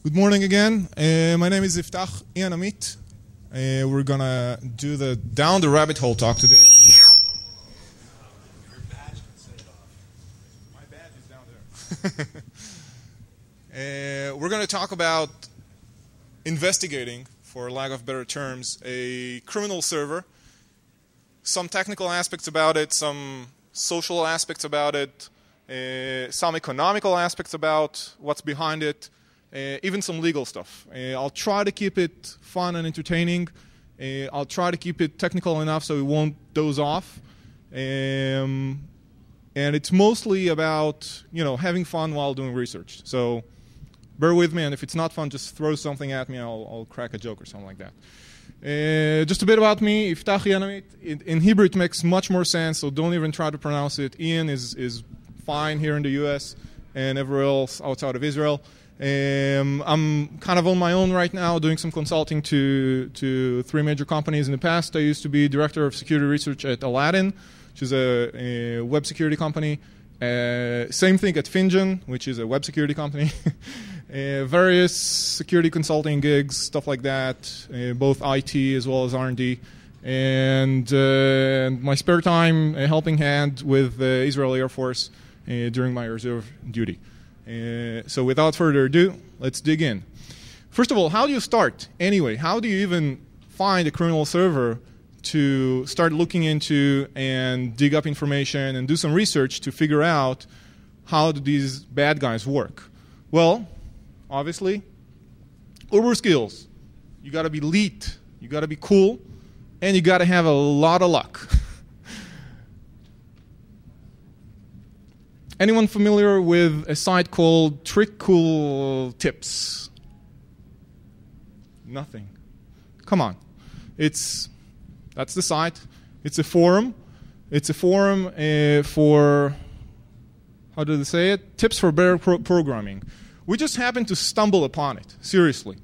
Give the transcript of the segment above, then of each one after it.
Good morning again. My name is Iftach and Amit. We're going to do the Down the Rabbit Hole talk today. Your badge can set it off. My badge is down there. We're going to talk about investigating, for lack of better terms, a criminal server. Some technical aspects about it, some social aspects about it, some economical aspects about what's behind it, even some legal stuff. I'll try to keep it fun and entertaining. I'll try to keep it technical enough so it won't doze off. And it's mostly about, having fun while doing research. So bear with me, and if it's not fun, just throw something at me. I'll crack a joke or something like that. Just a bit about me, Iftach and Amit. In Hebrew, it makes much more sense, so don't even try to pronounce it. Ian is fine here in the U.S. and everywhere else outside of Israel. I'm kind of on my own right now, doing some consulting to three major companies. In the past, I used to be director of security research at Aladdin, which is a web security company. Same thing at Finjan, which is a web security company. Various security consulting gigs, stuff like that, both IT as well as R&D. And my spare time, a helping hand with the Israel Air Force during my reserve duty. So without further ado, let's dig in. First of all, how do you start? Anyway, how do you even find a criminal server to start looking into and dig up information and do some research to figure out how do these bad guys work? Well, obviously, uber skills. You got to be elite, you got to be cool, and you got to have a lot of luck. Anyone familiar with a site called Trick Cool Tips? Nothing. Come on. That's the site. It's a forum. It's a forum for, how do they say it? Tips for better programming. We just happened to stumble upon it, seriously.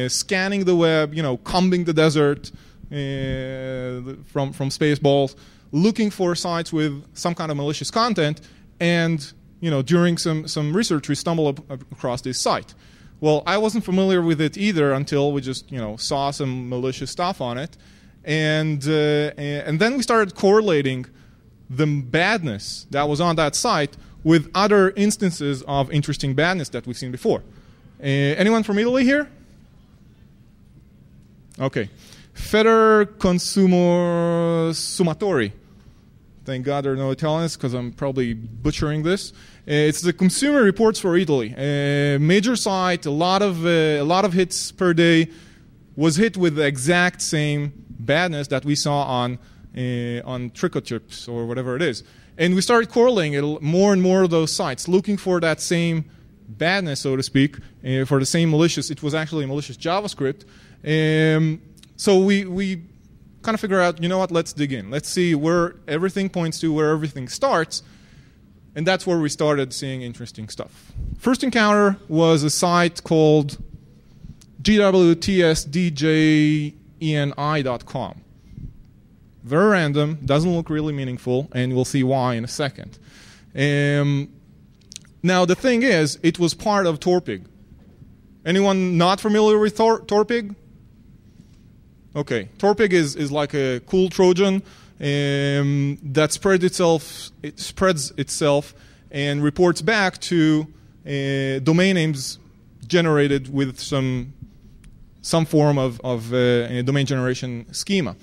Scanning the web, combing the desert from Spaceballs, looking for sites with some kind of malicious content. And during some research, we stumbled across this site. Well, I wasn't familiar with it either until we just saw some malicious stuff on it, and then we started correlating the badness that was on that site with other instances of interesting badness that we've seen before. Anyone from Italy here? Okay, Feder Consumatori. Thank God there are no Italians, because I'm probably butchering this. It's the Consumer Reports for Italy. Major site, a lot of hits per day, was hit with the exact same badness that we saw on Tricochips or whatever it is. And we started correlating it, more and more of those sites, looking for that same badness, so to speak, for the same malicious. It was actually a malicious JavaScript. So we kind of figure out, let's dig in. Let's see where everything points to, where everything starts. And that's where we started seeing interesting stuff. First encounter was a site called gwtsdjeni.com. Very random, doesn't look really meaningful, and we'll see why in a second. Now, the thing is, it was part of Torpig. Anyone not familiar with Torpig? Okay, Torpig is like a cool Trojan that spreads itself and reports back to domain names generated with some form of domain generation schema.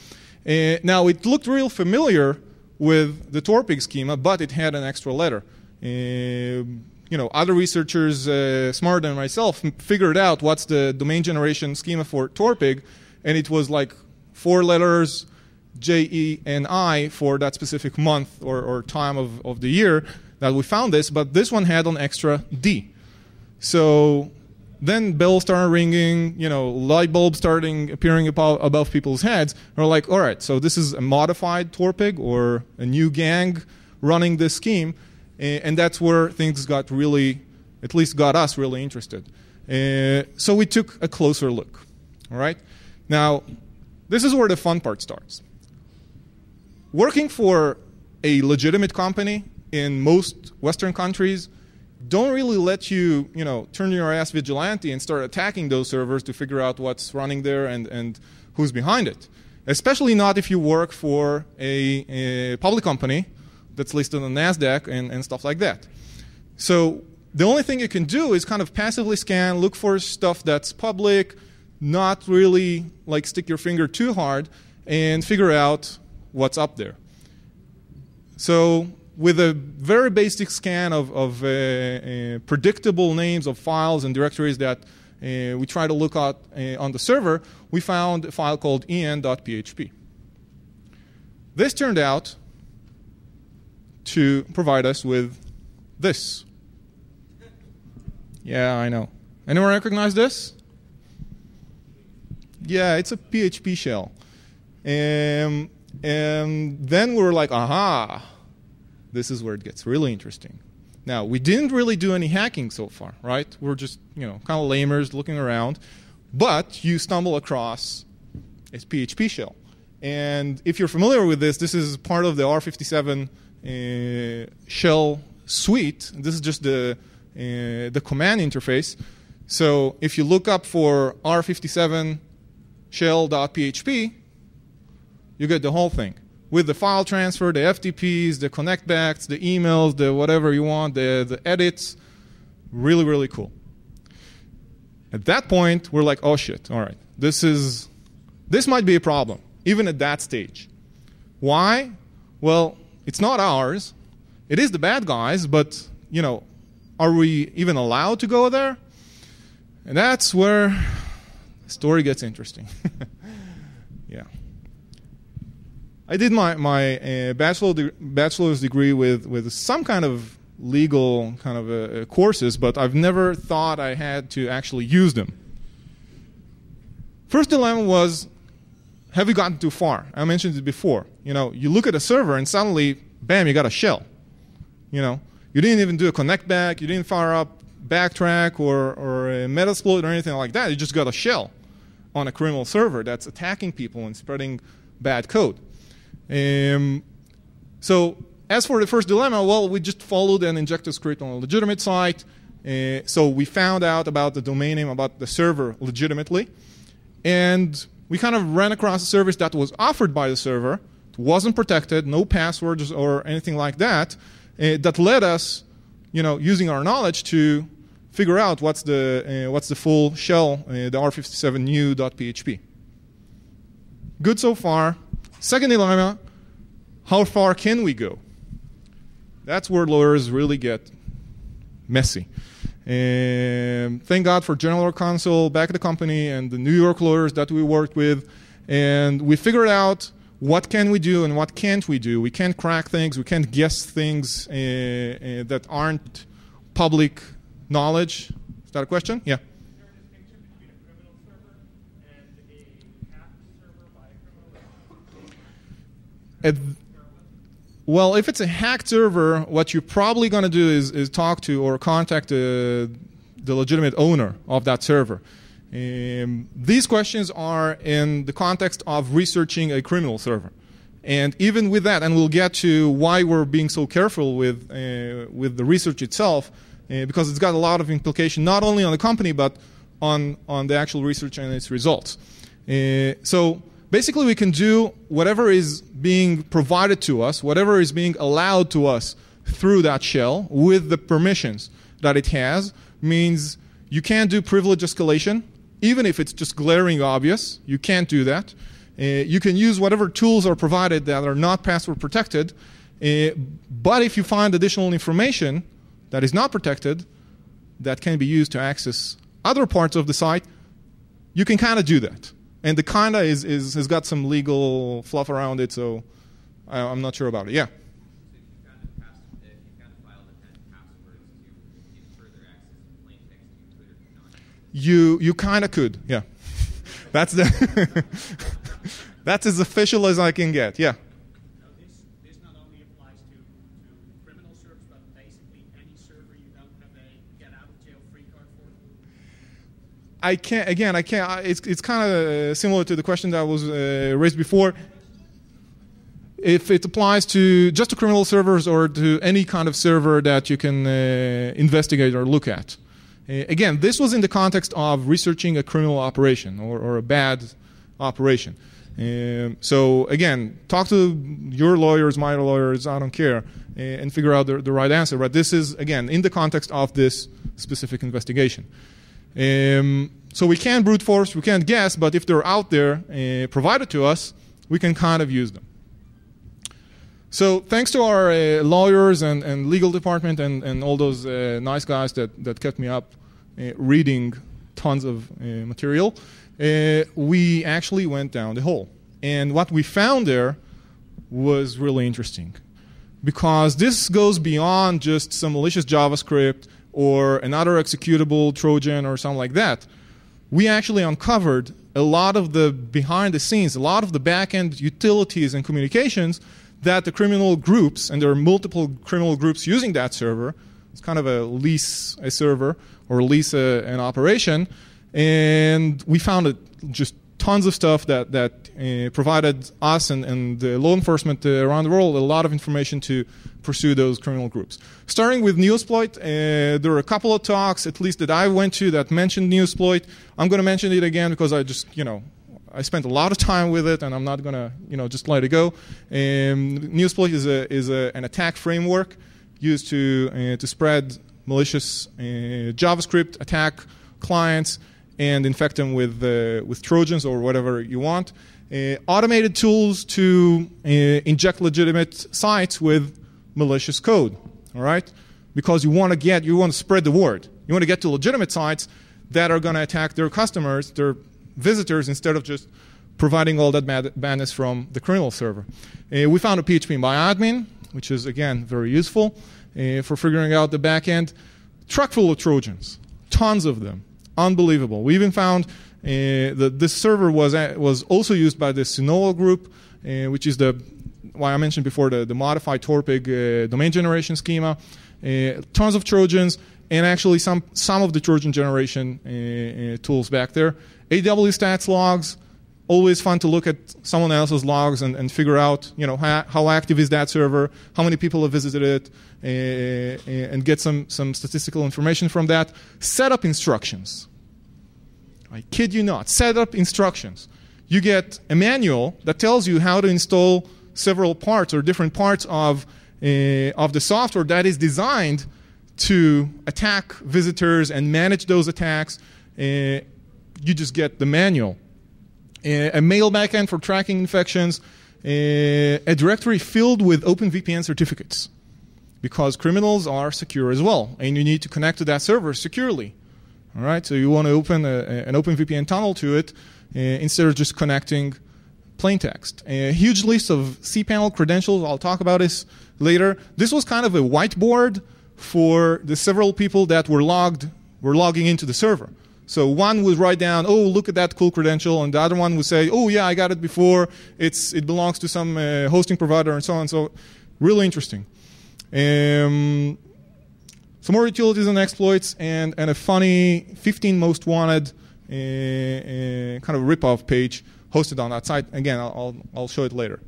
Now, it looked real familiar with the Torpig schema, but it had an extra letter. Other researchers smarter than myself figured out what's the domain generation schema for Torpig, and it was like 4 letters, J-E-N-I, for that specific month or time of the year that we found this, but this one had an extra D. So then bells started ringing, light bulbs starting appearing above people's heads. And we're like, all right, so this is a modified Torpig or a new gang running this scheme, and that's where things got really, at least got us really interested. So we took a closer look, all right? Now, this is where the fun part starts. Working for a legitimate company in most Western countries don't really let you, turn your ass vigilante and start attacking those servers to figure out what's running there and who's behind it. Especially not if you work for a public company that's listed on NASDAQ and stuff like that. So the only thing you can do is kind of passively scan, look for stuff that's public, not really like stick your finger too hard, and figure out what's up there. So with a very basic scan of predictable names of files and directories that we try to look at on the server, we found a file called en.php. This turned out to provide us with this. Yeah, I know. Anyone recognize this? Yeah, it's a PHP shell. And then we were like, aha, this is where it gets really interesting. Now, we didn't really do any hacking so far, right? We're just, kind of lamers looking around. But you stumble across a PHP shell. And if you're familiar with this, this is part of the R57 shell suite. This is just the command interface. So if you look up for R57 shell.php, you get the whole thing. With the file transfer, the FTPs, the connectbacks, the emails, the whatever you want, the edits. Really, really cool. At that point, we're like, oh shit, all right. This might be a problem, even at that stage. Why? Well, it's not ours. It is the bad guys, but, are we even allowed to go there? And that's where the story gets interesting. Yeah. I did my bachelor's degree with some kind of legal kind of courses, but I've never thought I had to actually use them. First dilemma was, have you gotten too far? I mentioned it before. You look at a server and suddenly, bam, you got a shell. You didn't even do a connect back, you didn't fire up backtrack or a metasploit or anything like that. You just got a shell on a criminal server that's attacking people and spreading bad code. So as for the first dilemma, well, we just followed an injector script on a legitimate site. So we found out about the domain name, about the server legitimately. And we kind of ran across a service that was offered by the server. It wasn't protected, no passwords or anything like that. That led us, using our knowledge to figure out what's the full shell, the R57 new.php. Good so far. Second dilemma, how far can we go? That's where lawyers really get messy. Thank God for General Counsel back at the company and the New York lawyers that we worked with. And we figured out what can we do and what can't we do. We can't crack things. We can't guess things that aren't public knowledge. Is that a question? Yeah. Well, if it's a hacked server, what you're probably going to do is talk to or contact the legitimate owner of that server. These questions are in the context of researching a criminal server. And even with that, and we'll get to why we're being so careful with the research itself, because it's got a lot of implication not only on the company, but on the actual research and its results. So basically, we can do whatever is being provided to us, whatever is being allowed to us through that shell with the permissions that it has. Means you can't do privilege escalation, even if it's just glaring obvious. You can't do that. You can use whatever tools are provided that are not password protected. But if you find additional information that is not protected, that can be used to access other parts of the site, you can kind of do that. And the kinda has got some legal fluff around it, so I'm not sure about it. Yeah? So if you found a file that had passwords to give further access to plain text, you could or could not? You kind of could, yeah. That's the that's as official as I can get, yeah. Now this not only applies to criminal servers, but basically any server you don't have a get out of jail free card for? I can't. It's kind of similar to the question that was raised before. if it applies to just to criminal servers or to any kind of server that you can investigate or look at. Again, this was in the context of researching a criminal operation or a bad operation. So again, talk to your lawyers, my lawyers, I don't care, and figure out the right answer. But this is, again, in the context of this specific investigation. So we can't brute force, we can't guess, but if they're out there provided to us, we can kind of use them. So thanks to our lawyers and legal department and all those nice guys that kept me up reading tons of material, we actually went down the hole. And what we found there was really interesting, because this goes beyond just some malicious JavaScript or another executable Trojan or something like that. We actually uncovered a lot of the behind the scenes, a lot of the back-end utilities and communications that the criminal groups, and there are multiple criminal groups using that server. It's kind of a lease a server or lease an operation. And we found just tons of stuff that provided us and the law enforcement around the world a lot of information to pursue those criminal groups. Starting with Newsploit, there are a couple of talks, at least that I went to, that mentioned Newsploit. I'm going to mention it again because I just, I spent a lot of time with it, and I'm not going to, just let it go. Newsploit is an attack framework used to spread malicious JavaScript attack clients and infect them with Trojans or whatever you want. Automated tools to inject legitimate sites with malicious code, all right? Because you want to spread the word. You want to get to legitimate sites that are going to attack their customers, their visitors, instead of just providing all that badness from the criminal server. We found a PHP myadmin, which is, again, very useful for figuring out the back end. Truck full of Trojans, tons of them. Unbelievable. We even found that this server was also used by the Synoa group, which is why I mentioned before the modified Torpig domain generation schema. Tons of Trojans, and actually some of the Trojan generation tools back there. AW stats logs, always fun to look at someone else's logs and figure out, how active is that server, how many people have visited it, and get some statistical information from that. Setup instructions. I kid you not. Setup instructions. You get a manual that tells you how to install several parts or different parts of the software that is designed to attack visitors and manage those attacks. You just get the manual. A mail backend for tracking infections, a directory filled with OpenVPN certificates, because criminals are secure as well, and you need to connect to that server securely. All right, so you want to open an OpenVPN tunnel to it instead of just connecting plain text. A huge list of cPanel credentials. I'll talk about this later. This was kind of a whiteboard for the several people that were logging into the server. So one would write down, oh, look at that cool credential, and the other one would say, oh, yeah, I got it before. It belongs to some hosting provider, and so on. So really interesting. Some more utilities and exploits, and a funny 15 most wanted kind of rip-off page hosted on that site. Again, I'll show it later.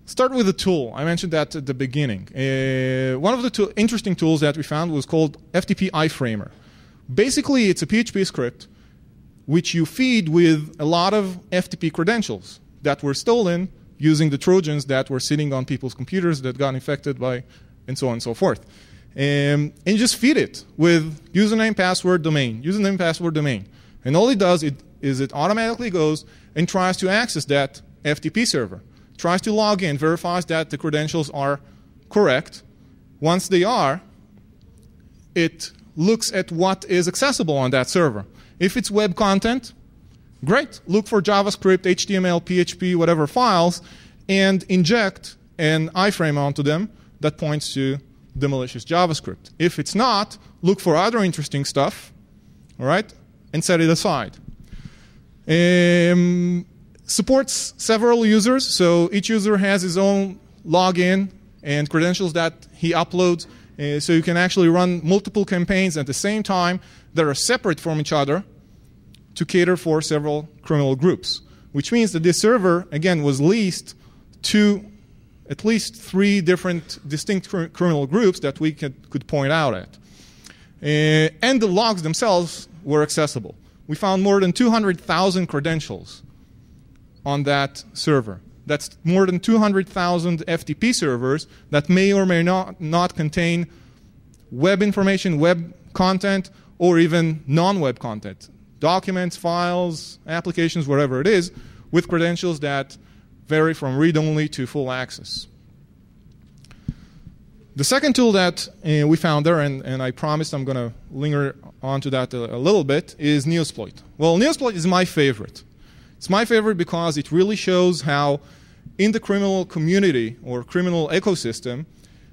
Start with the tool. I mentioned that at the beginning. One of the interesting tools that we found was called FTP iframer. Basically, it's a PHP script which you feed with a lot of FTP credentials that were stolen using the Trojans that were sitting on people's computers that got infected by, and so on and so forth. And you just feed it with username, password, domain, username, password, domain. And all it does is it automatically goes and tries to access that FTP server, tries to log in, verifies that the credentials are correct. Once they are, it looks at what is accessible on that server. If it's web content, great. Look for JavaScript, HTML, PHP, whatever files, and inject an iframe onto them that points to the malicious JavaScript. If it's not, look for other interesting stuff, all right, and set it aside. Supports several users, so each user has his own login and credentials that he uploads. So you can actually run multiple campaigns at the same time that are separate from each other to cater for several criminal groups, which means that this server, again, was leased to at least 3 different distinct criminal groups that we could point out at. And the logs themselves were accessible. We found more than 200,000 credentials on that server. That's more than 200,000 FTP servers that may or may not contain web information, web content, or even non-web content. Documents, files, applications, whatever it is, with credentials that vary from read-only to full access. The second tool that we found there, and I promised I'm going to linger onto that a little bit, is Neosploit. Well, Neosploit is my favorite. It's my favorite because it really shows how in the criminal community or criminal ecosystem,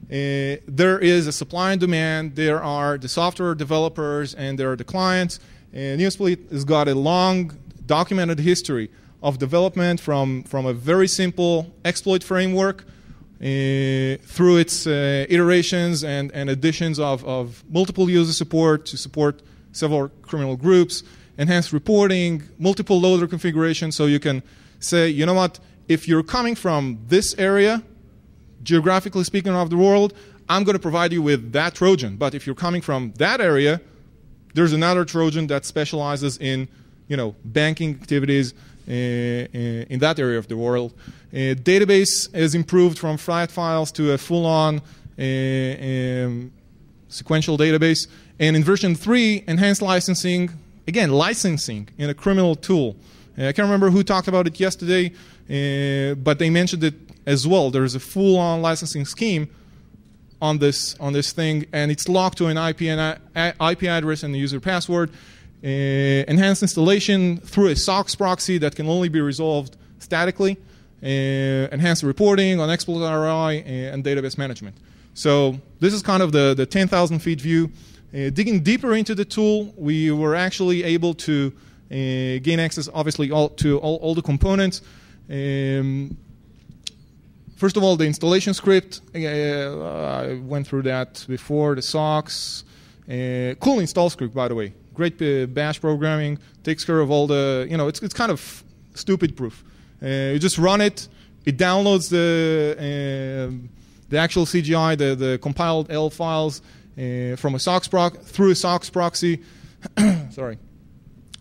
there is a supply and demand. There are the software developers and there are the clients. Neosploit has got a long documented history of development from a very simple exploit framework through its iterations and additions of multiple user support to support several criminal groups, enhanced reporting, multiple loader configurations, so you can say, you know what, if you're coming from this area, geographically speaking of the world, I'm going to provide you with that Trojan. But if you're coming from that area, there's another Trojan that specializes in, banking activities in that area of the world. Database is improved from flat files to a full-on sequential database. And in version 3, enhanced licensing, again, licensing in a criminal tool. I can't remember who talked about it yesterday, but they mentioned it as well. There's a full-on licensing scheme on this thing, and it's locked to an IP address and a user password. Enhanced installation through a SOX proxy that can only be resolved statically. Enhanced reporting on exploit ROI and database management. So this is kind of the 10,000 feet view. Digging deeper into the tool, we were actually able to gain access, obviously, to all the components. First of all, the installation script. I went through that before, the SOX. Cool install script, by the way. Great bash programming. Takes care of all the, it's kind of stupid proof. You just run it. It downloads the actual CGI, the compiled L files from a SOX through a SOX proxy. Sorry.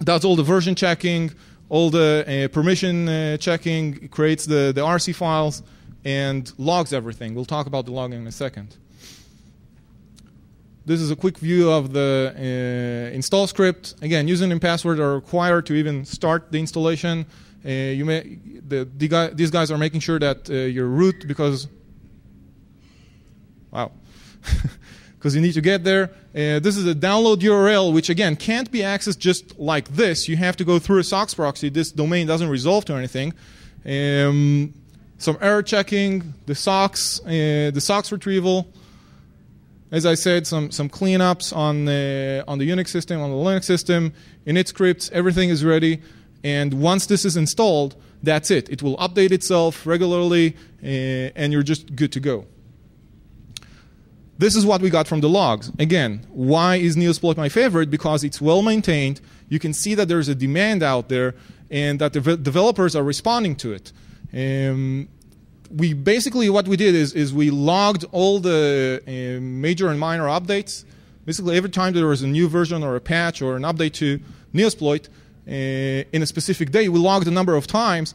Does all the version checking, all the permission checking, creates the RC files, and logs everything. We'll talk about the logging in a second. This is a quick view of the install script. Again, username and password are required to even start the installation. These guys are making sure that you're root because you need to get there. This is a download URL, which again can't be accessed just like this. You have to go through a SOX proxy. This domain doesn't resolve to anything. Some error checking, the SOX retrieval. As I said, some cleanups on the Unix system, on the Linux system, init scripts. Everything is ready. And once this is installed, that's it. It will update itself regularly, and you're just good to go. This is what we got from the logs. Again, why is Neosploit my favorite? Because it's well maintained. You can see that there's a demand out there, and that the developers are responding to it. What we did is we logged all the major and minor updates. Basically, every time there was a new version or a patch or an update to Neosploit, in a specific day, we logged the number of times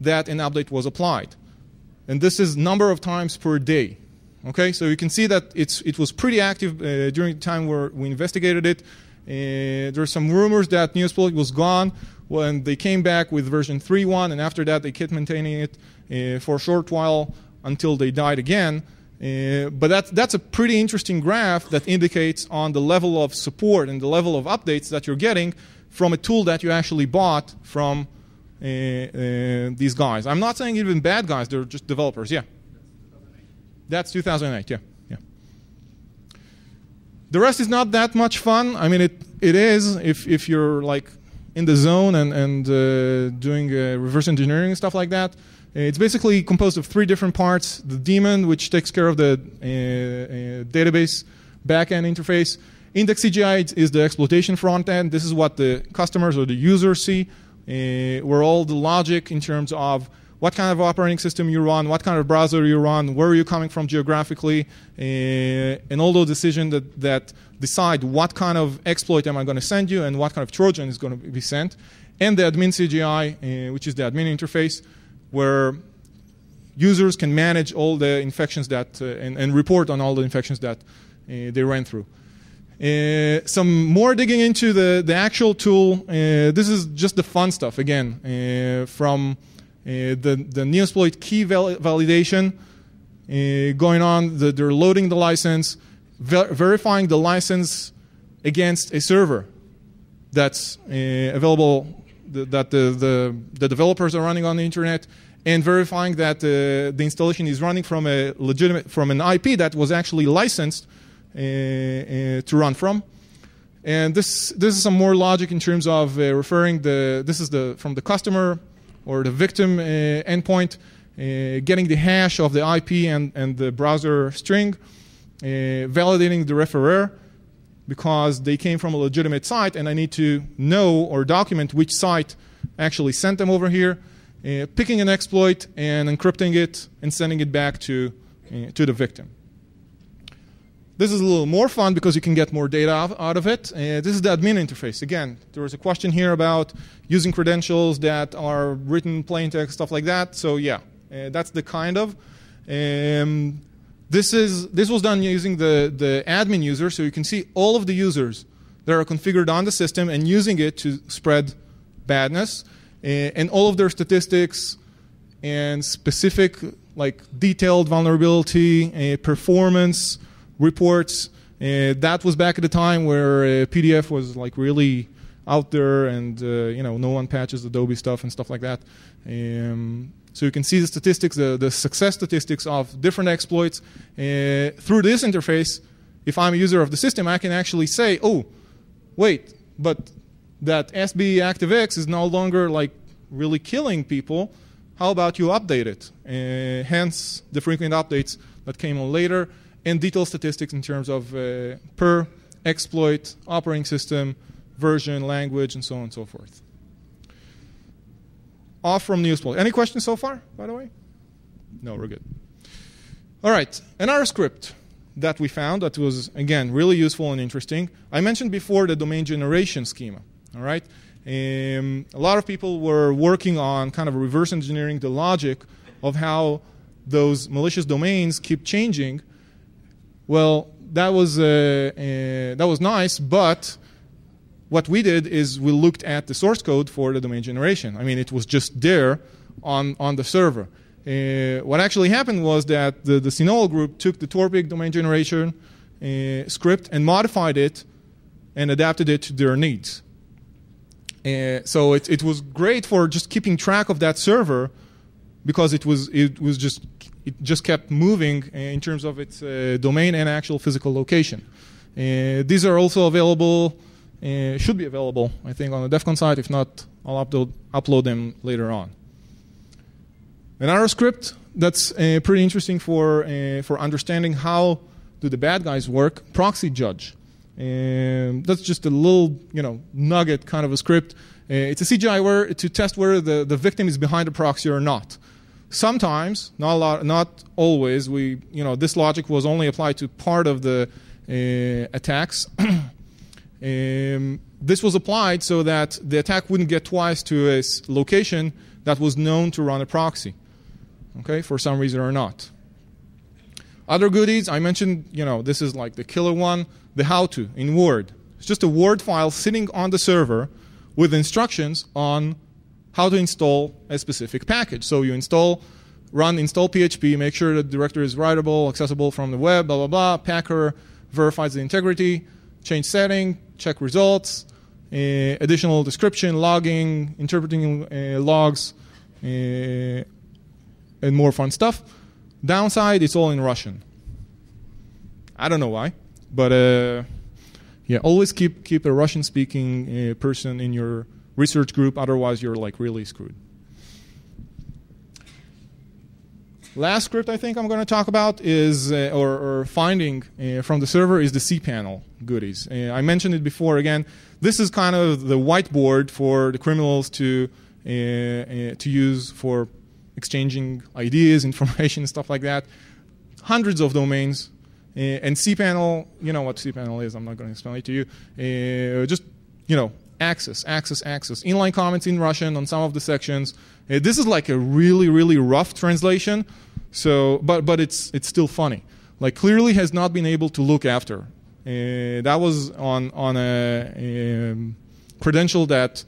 that an update was applied. And this is number of times per day. Okay, so you can see that it was pretty active during the time where we investigated it. There are some rumors that Neosploit was gone when they came back with version 3.1, and after that they kept maintaining it for a short while until they died again. But that's a pretty interesting graph that indicates on the level of support and the level of updates that you're getting from a tool that you actually bought from these guys. I'm not saying even bad guys, they're just developers, yeah. That's 2008, yeah. The rest is not that much fun. I mean, it is if you're like in the zone and doing reverse engineering and stuff like that. It's basically composed of 3 different parts. The daemon, which takes care of the database backend interface. Index CGI is the exploitation front end. This is what the customers or the users see, where all the logic in terms of what kind of operating system you run, what kind of browser you run, where are you coming from geographically, and all those decisions that decide what kind of exploit am I going to send you and what kind of Trojan is going to be sent, and the admin CGI, which is the admin interface, where users can manage all the infections that and report on all the infections that they ran through. Some more digging into the actual tool. This is just the fun stuff again from the Neosploit key validation going on. They're loading the license, verifying the license against a server that's available, that the developers are running on the internet, and verifying that the installation is running from an IP that was actually licensed to run from. And this is some more logic in terms of referring this is from the customer or the victim endpoint, getting the hash of the IP and the browser string, validating the referrer because they came from a legitimate site, and I need to know or document which site actually sent them over here, picking an exploit and encrypting it and sending it back to the victim. This is a little more fun because you can get more data out of it. This is the admin interface. Again, there was a question here about using credentials that are written plain text, stuff like that. So yeah, that's the kind of. This was done using the admin user, so you can see all of the users that are configured on the system and using it to spread badness, and all of their statistics and specific, like detailed vulnerability, performance reports. That was back at the time where PDF was like really out there, and no one patches Adobe stuff and stuff like that. So you can see the statistics, the success statistics of different exploits through this interface. If I'm a user of the system, I can actually say, oh, wait, but that SB ActiveX is no longer like really killing people. How about you update it? Hence the frequent updates that came on later, and detailed statistics in terms of per exploit, operating system, version, language, and so on and so forth. Off from Neosploit. Any questions so far, by the way? No, we're good. All right, another script that we found that was, again, really useful and interesting. I mentioned before the domain generation schema. All right, a lot of people were working on kind of reverse engineering the logic of how those malicious domains keep changing. Well, that was nice, but what we did is we looked at the source code for the domain generation. I mean, it was just there on the server. What actually happened was that the Sinol group took the Torpig domain generation script and modified it and adapted it to their needs. So it was great for just keeping track of that server because it just kept moving in terms of its domain and actual physical location. These are also available. Should be available, I think, on the DEF CON site. If not, I'll upload them later on. Another script that's pretty interesting for understanding how do the bad guys work, proxy judge. That's just a little nugget kind of a script. It's a CGI to test whether the victim is behind a proxy or not. Sometimes, not always. This logic was only applied to part of the attacks. This was applied so that the attack wouldn't get twice to a location that was known to run a proxy, okay, for some reason or not. Other goodies, I mentioned, this is like the killer one, the how-to in Word. It's just a Word file sitting on the server with instructions on how to install a specific package. So you run install PHP, make sure that the directory is writable, accessible from the web, blah, blah, blah. Packer verifies the integrity, change setting, check results, additional description, logging, interpreting logs, and more fun stuff. Downside, it's all in Russian. I don't know why, but always keep a Russian-speaking person in your research group, otherwise you're like really screwed. Last script I think I'm going to talk about is, or finding from the server, is the cPanel goodies. I mentioned it before. Again, this is kind of the whiteboard for the criminals to use for exchanging ideas, information, stuff like that. Hundreds of domains. And cPanel, you know what cPanel is. I'm not going to explain it to you. Just, access. Inline comments in Russian on some of the sections. This is like a really, really rough translation. So, but it's still funny. Like clearly has not been able to look after. That was on a credential that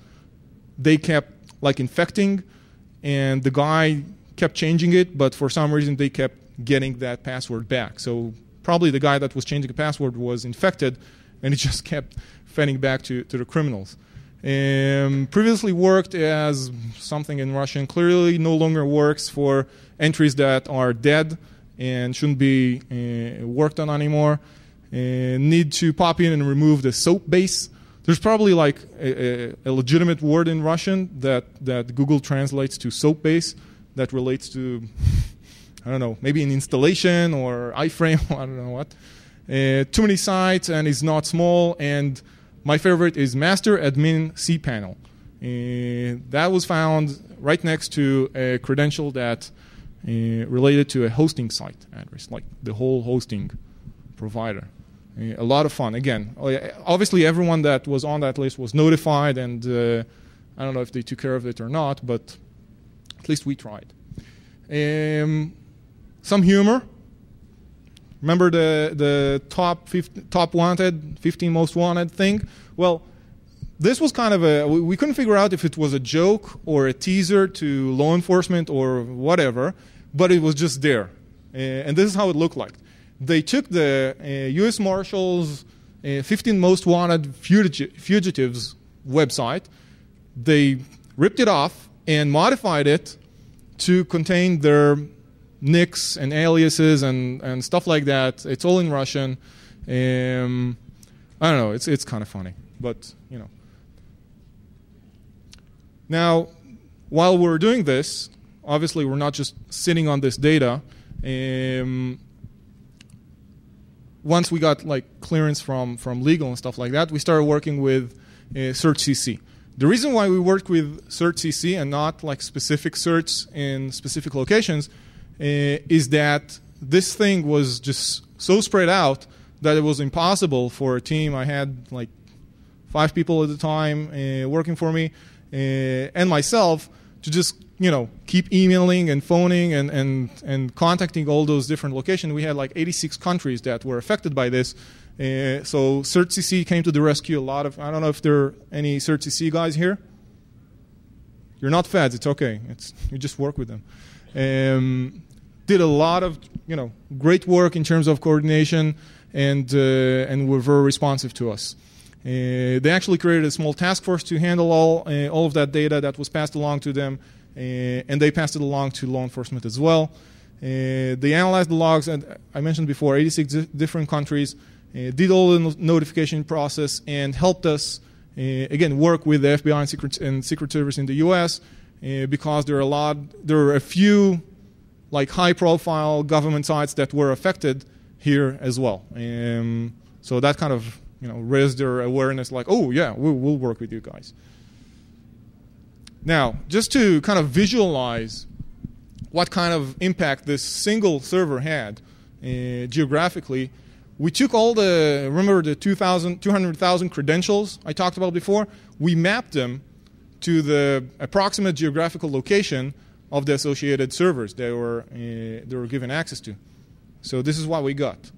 they kept like infecting, and the guy kept changing it, but for some reason they kept getting that password back. So probably the guy that was changing the password was infected, and it just kept feeding back to the criminals. Previously worked as something in Russian, clearly no longer works for entries that are dead and shouldn't be worked on anymore. Need to pop in and remove the soap base. There's probably like a legitimate word in Russian that Google translates to soap base that relates to, I don't know, maybe an installation or iframe, I don't know what. Too many sites and is not small. And my favorite is master admin cPanel. That was found right next to a credential that related to a hosting site address, like the whole hosting provider. A lot of fun. Again, obviously everyone that was on that list was notified, and I don't know if they took care of it or not, but at least we tried. Some humor. Remember the top wanted, 15 most wanted thing? Well, this was kind of we couldn't figure out if it was a joke or a teaser to law enforcement or whatever, but it was just there. And this is how it looked like. They took the U.S. Marshals 15 most wanted fugitives website, they ripped it off and modified it to contain their nicks and aliases and stuff like that. It's all in Russian. I don't know. It's kind of funny, but Now, while we're doing this, obviously we're not just sitting on this data. Once we got like clearance from legal and stuff like that, we started working with CertCC. The reason why we worked with CertCC and not like specific certs in specific locations is that this thing was just so spread out that it was impossible for a team. I had like 5 people at the time working for me and myself to just keep emailing and phoning and contacting all those different locations. We had like 86 countries that were affected by this. So CertCC came to the rescue. A lot of, I don't know if there are any CertCC guys here. You're not feds, it's okay. You just work with them. Did a lot of great work in terms of coordination and were very responsive to us. They actually created a small task force to handle all of that data that was passed along to them. And they passed it along to law enforcement as well. They analyzed the logs, and I mentioned before, 86 different countries, did all the notification process, and helped us, again, work with the FBI and Secret Service in the U.S. Because there are a few like high-profile government sites that were affected here as well. So that kind of raised their awareness, like, oh yeah, we'll work with you guys. Now, just to kind of visualize what kind of impact this single server had geographically, we took remember the 200,000 credentials I talked about before? We mapped them to the approximate geographical location of the associated servers they were given access to. So this is what we got.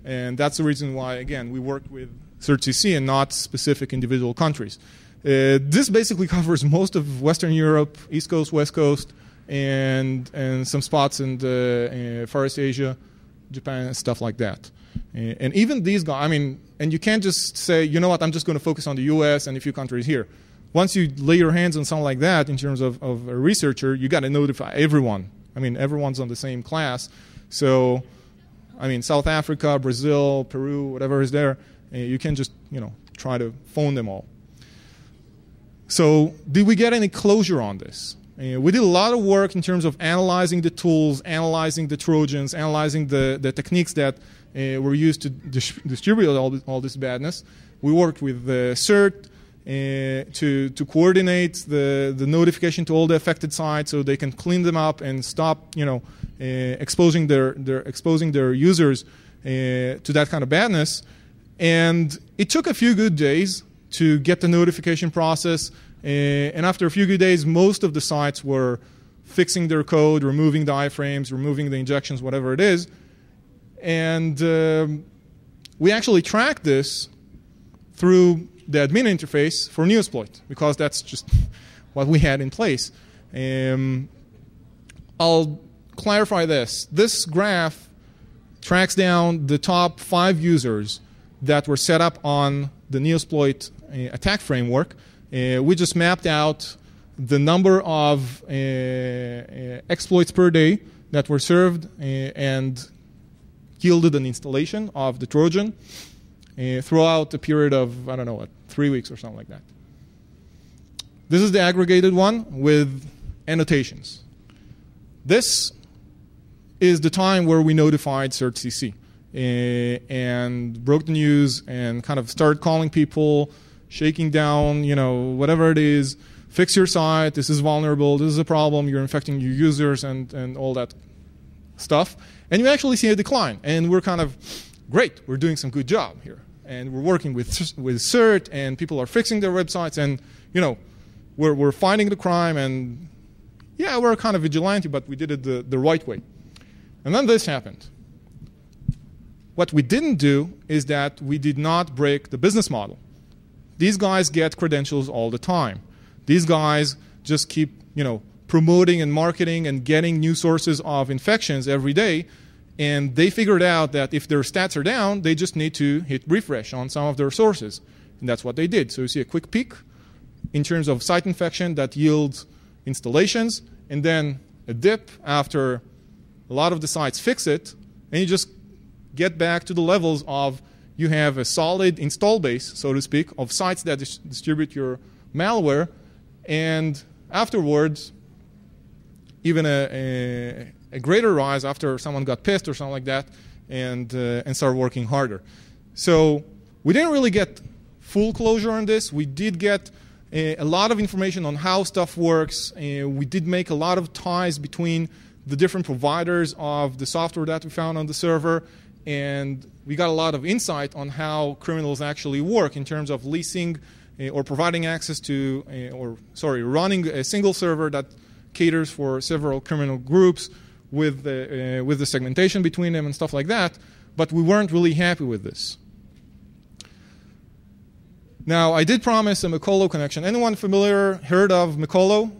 And that's the reason why, again, we worked with CertCC and not specific individual countries. This basically covers most of Western Europe, East Coast, West Coast, and some spots in the Far East Asia, Japan, and stuff like that. And even these guys, and you can't just say, you know what, I'm just going to focus on the U.S. and a few countries here. Once you lay your hands on something like that, in terms of a researcher, you got to notify everyone. Everyone's on the same class. So, South Africa, Brazil, Peru, whatever is there, you can just, try to phone them all. So did we get any closure on this? We did a lot of work in terms of analyzing the tools, analyzing the Trojans, analyzing the techniques that were used to distribute all this badness. We worked with CERT, to coordinate the notification to all the affected sites so they can clean them up and stop, exposing their users to that kind of badness. And it took a few good days to get the notification process. And after a few good days, most of the sites were fixing their code, removing the iframes, removing the injections, whatever it is. And we actually tracked this through the admin interface for Newsploit, because that's just what we had in place. I'll clarify this. This graph tracks down the top 5 users that were set up on the Newsploit attack framework. We just mapped out the number of exploits per day that were served and yielded an installation of the Trojan throughout a period of, 3 weeks or something like that. This is the aggregated one with annotations. This is the time where we notified CertCC and broke the news and kind of started calling people, shaking down, whatever it is, fix your site, this is vulnerable, this is a problem, you're infecting your users and all that stuff. And you actually see a decline. And we're kind of, great, we're doing some good job here. And we're working with CERT, and people are fixing their websites, and we're fighting the crime, and yeah, we're kind of vigilante, but we did it the right way. And then this happened. What we didn't do is that we did not break the business model. These guys get credentials all the time. These guys just keep promoting and marketing and getting new sources of infections every day. And they figured out that if their stats are down, they just need to hit refresh on some of their sources. And that's what they did. So you see a quick peak in terms of site infection that yields installations, and then a dip after a lot of the sites fix it, and you just get back to the levels of you have a solid install base, so to speak, of sites that distribute your malware, and afterwards, even a greater rise after someone got pissed or something like that and started working harder. So we didn't really get full closure on this. We did get a lot of information on how stuff works. We did make a lot of ties between the different providers of the software that we found on the server, and we got a lot of insight on how criminals actually work in terms of leasing or providing access to, running a single server that caters for several criminal groups with the segmentation between them and stuff like that, but we weren't really happy with this. Now, I did promise a Mikolo connection. Anyone familiar, heard of Mikolo?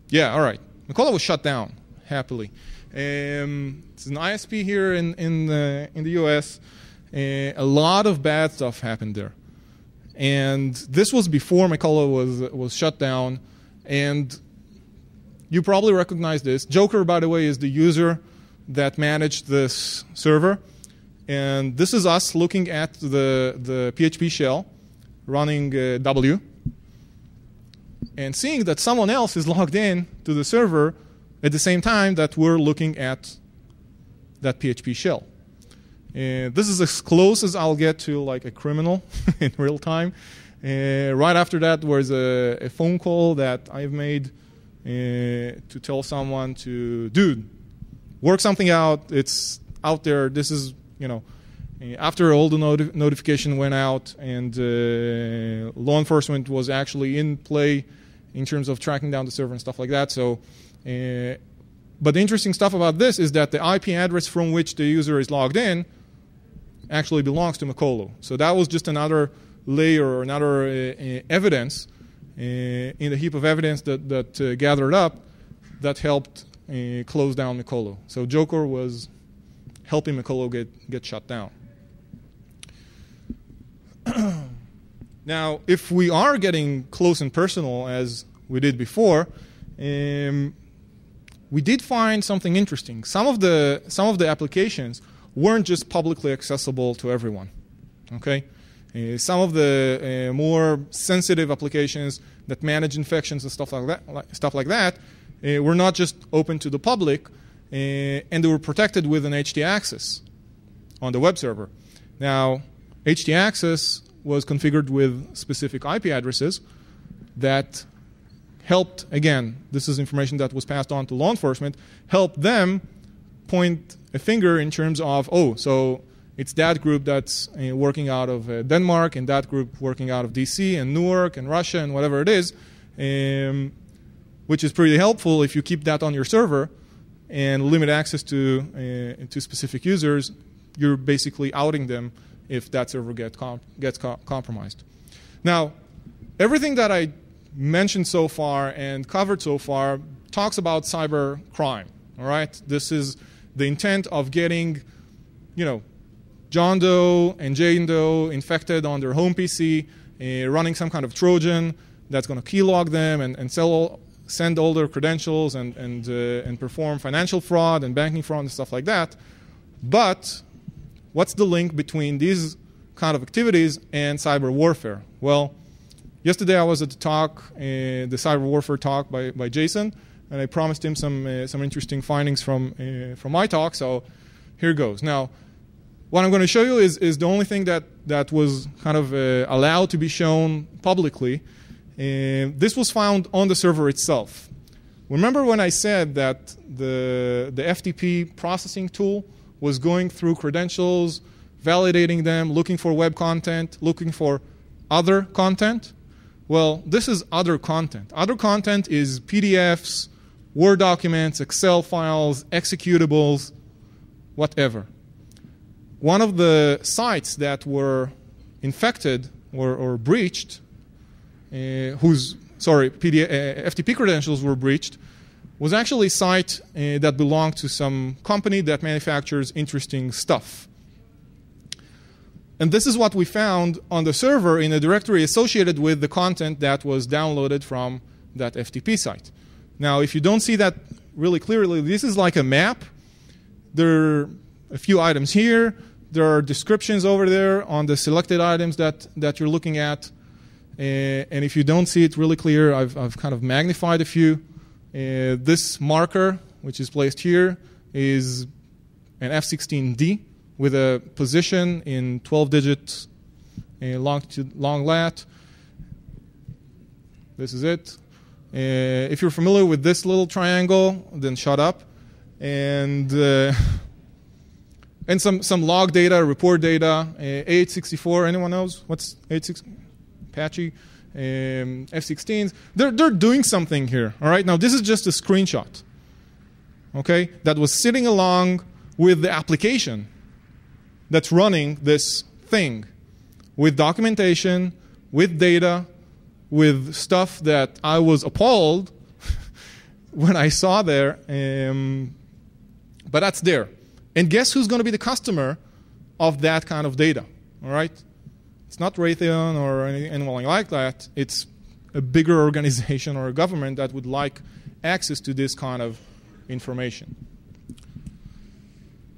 Yeah, all right. Mikolo was shut down, happily. It's an ISP here in the US. A lot of bad stuff happened there. And this was before Mikolo was shut down. And you probably recognize this. Joker, by the way, is the user that managed this server. And this is us looking at the PHP shell running W and seeing that someone else is logged in to the server at the same time that we're looking at that PHP shell. This is as close as I'll get to like a criminal in real time. Right after that was a phone call that I've made to tell someone to, dude, work something out. It's out there. This is, after all the notification went out and law enforcement was actually in play in terms of tracking down the server and stuff like that. So, but the interesting stuff about this is that the IP address from which the user is logged in actually belongs to Mikolo. So that was just another layer or another evidence in the heap of evidence that gathered up that helped close down Mikolo. So Joker was helping Mikolo get shut down. Now, if we are getting close and personal as we did before, we did find something interesting. Some of the applications weren't just publicly accessible to everyone. Okay. Some of the more sensitive applications that manage infections and stuff like that, were not just open to the public, and they were protected with an HT access on the web server. Now, HT access was configured with specific IP addresses that helped, again, this is information that was passed on to law enforcement, helped them point a finger in terms of, oh, so it's that group that's working out of Denmark and that group working out of DC and Newark and Russia and whatever it is, which is pretty helpful if you keep that on your server and limit access to specific users. You're basically outing them if that server gets compromised. Now, everything that I mentioned so far and covered so far talks about cyber crime. All right, this is the intent of getting, John Doe and Jane Doe infected on their home PC, running some kind of Trojan that's going to keylog them and send all their credentials and perform financial fraud and banking fraud and stuff like that. But what's the link between these kind of activities and cyber warfare? Well, yesterday I was at the talk, the cyber warfare talk by Jason, and I promised him some interesting findings from my talk. So here goes. Now, what I'm going to show you is the only thing that was kind of allowed to be shown publicly. This was found on the server itself. Remember when I said that the FTP processing tool was going through credentials, validating them, looking for web content, looking for other content? Well, this is other content. Other content is PDFs, Word documents, Excel files, executables, whatever. One of the sites that were infected or breached, whose FTP credentials were breached, was actually a site that belonged to some company that manufactures interesting stuff. And this is what we found on the server in a directory associated with the content that was downloaded from that FTP site. Now, if you don't see that really clearly, this is like a map. There are a few items here. There are descriptions over there on the selected items that you're looking at. And if you don't see it really clear, I've kind of magnified a few. This marker, which is placed here, is an F16D with a position in 12-digit long lat. This is it. If you're familiar with this little triangle, then shut up. And some log data, report data, A864. Anyone knows what's A864? Apache, F16s. They're doing something here. All right. Now this is just a screenshot. Okay, that was sitting along with the application that's running this thing, with documentation, with data, with stuff that I was appalled when I saw there. But that's there. And guess who's going to be the customer of that kind of data? All right. It's not Raytheon or anyone like that. It's a bigger organization or a government that would like access to this kind of information.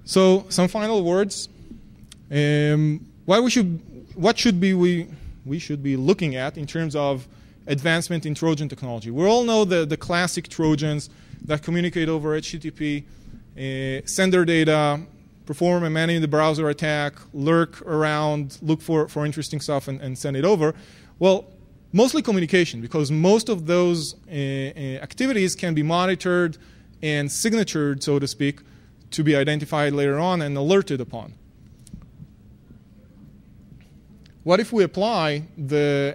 So, some final words. What should we should be looking at in terms of advancement in Trojan technology? We all know the classic Trojans that communicate over HTTP, send their data, perform a man-in-the-browser attack, lurk around, look for interesting stuff, and send it over. Well, mostly communication, because most of those activities can be monitored and signatured, so to speak, to be identified later on and alerted upon. What if we apply the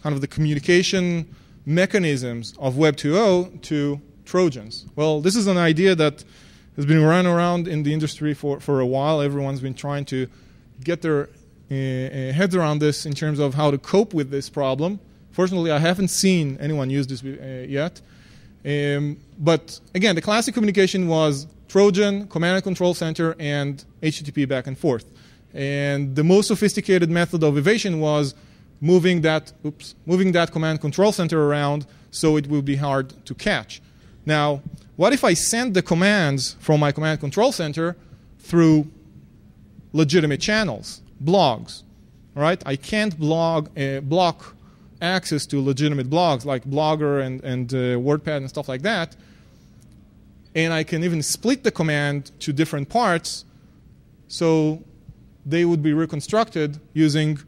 kind of the communication mechanisms of Web 2.0 to Trojans? Well, this is an idea that has been run around in the industry for a while. Everyone's been trying to get their heads around this in terms of how to cope with this problem. Fortunately, I haven't seen anyone use this yet. But again, the classic communication was Trojan, command and control center, and HTTP back and forth. And the most sophisticated method of evasion was moving that command control center around so it will be hard to catch. Now, what if I send the commands from my command control center through legitimate channels, blogs? All right, I can't block access to legitimate blogs like Blogger and WordPad and stuff like that. And I can even split the command to different parts. So they would be reconstructed using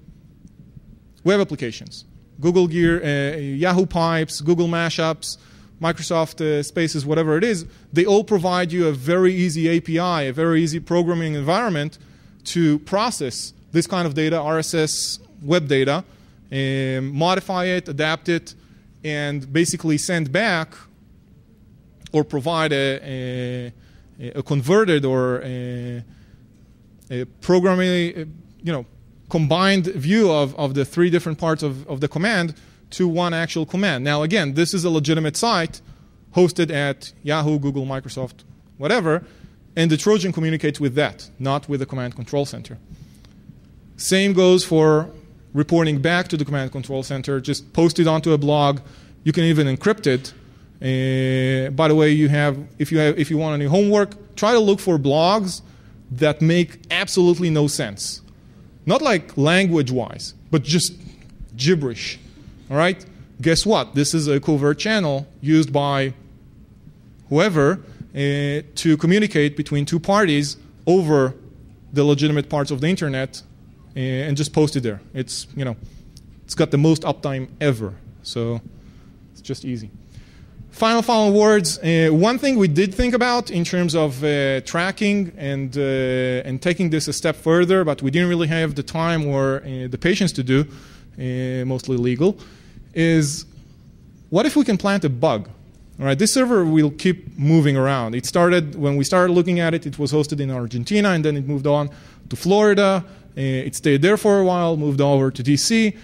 web applications. Google Gear, Yahoo Pipes, Google Mashups, Microsoft Spaces, whatever it is, they all provide you a very easy API, a very easy programming environment to process this kind of data, RSS web data, modify it, adapt it, and basically send back or provide a converted or a programming, combined view of the three different parts of the command to one actual command. Now, again, this is a legitimate site hosted at Yahoo, Google, Microsoft, whatever, and the Trojan communicates with that, not with the command control center. Same goes for reporting back to the command control center. Just post it onto a blog. You can even encrypt it. By the way, if you want any homework, try to look for blogs that make absolutely no sense. Not like language-wise, but just gibberish. All right? Guess what? This is a covert channel used by whoever to communicate between two parties over the legitimate parts of the internet and just post it there. It's got the most uptime ever. So it's just easy. Final words. One thing we did think about in terms of tracking and taking this a step further, but we didn't really have the time or the patience to do, mostly legal, is what if we can plant a bug? All right, this server will keep moving around. It started, when we started looking at it, it was hosted in Argentina, and then it moved on to Florida. It stayed there for a while, moved over to DC.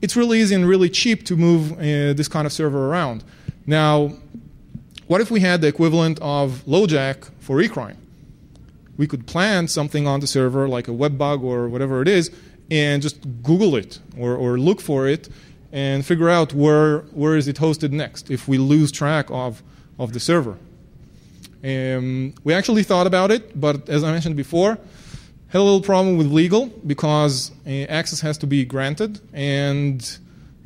It's really easy and really cheap to move this kind of server around. Now, what if we had the equivalent of LoJack for e-crime? We could plant something on the server, like a web bug or whatever it is, and just Google it or look for it and figure out where is it hosted next if we lose track of the server. We actually thought about it, but as I mentioned before, had a little problem with legal because access has to be granted, and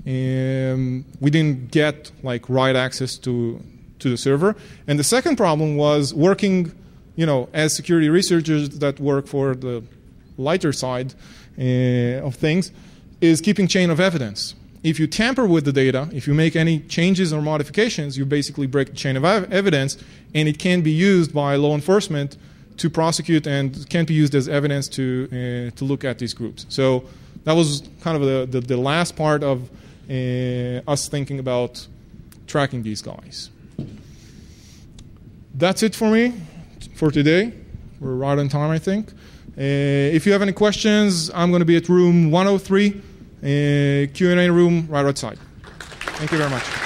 we didn't get right access to the server. And the second problem was working, as security researchers that work for the lighter side of things, is keeping chain of evidence. If you tamper with the data, if you make any changes or modifications, you basically break the chain of evidence, and it can be used by law enforcement to prosecute and can't be used as evidence to look at these groups. So that was kind of the last part of us thinking about tracking these guys. That's it for me for today. We're right on time, I think. If you have any questions, I'm going to be at room 103, Q&A room right outside. Thank you very much.